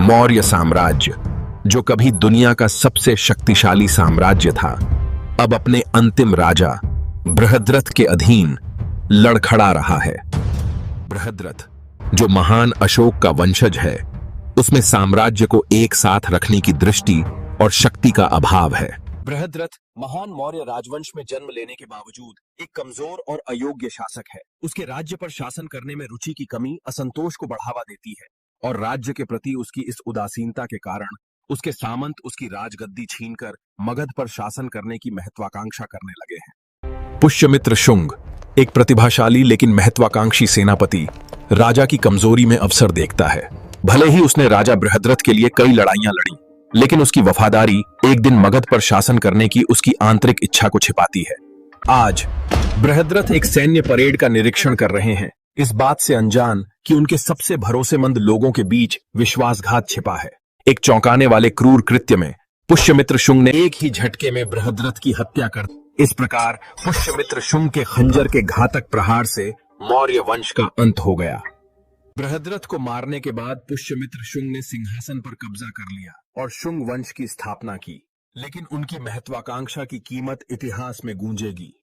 मौर्य साम्राज्य, जो कभी दुनिया का सबसे शक्तिशाली साम्राज्य था, अब अपने अंतिम राजा बृहद्रथ के अधीन लड़खड़ा रहा है। बृहद्रथ, जो महान अशोक का वंशज है, उसमें साम्राज्य को एक साथ रखने की दृष्टि और शक्ति का अभाव है। बृहद्रथ महान मौर्य राजवंश में जन्म लेने के बावजूद एक कमजोर और अयोग्य शासक है। उसके राज्य पर शासन करने में रुचि की कमी असंतोष को बढ़ावा देती है और राज्य के प्रति उसकी इस उदासीनता के कारण उसके सामंत उसकी राजगद्दी छीनकर मगध पर शासन करने की महत्वाकांक्षा करने लगे हैं। पुष्यमित्र शुंग, एक प्रतिभाशाली लेकिन महत्वाकांक्षी सेनापति, राजा की कमजोरी में अवसर देखता है। भले ही उसने राजा बृहद्रथ के लिए कई लड़ाइयां लड़ी, लेकिन उसकी वफादारी एक दिन मगध पर शासन करने की उसकी आंतरिक इच्छा को छिपाती है। आज बृहद्रथ एक सैन्य परेड का निरीक्षण कर रहे हैं, इस बात से अनजान कि उनके सबसे भरोसेमंद लोगों के बीच विश्वासघात छिपा है। एक चौंकाने वाले क्रूर कृत्य में पुष्यमित्र शुंग ने एक ही झटके में बृहद्रथ की हत्या कर दी। इस प्रकार पुष्यमित्र शुंग के खंजर के घातक प्रहार से मौर्य वंश का अंत हो गया। बृहद्रथ को मारने के बाद पुष्यमित्र शुंग ने सिंहासन पर कब्जा कर लिया और शुंग वंश की स्थापना की, लेकिन उनकी महत्वाकांक्षा की कीमत इतिहास में गूंजेगी।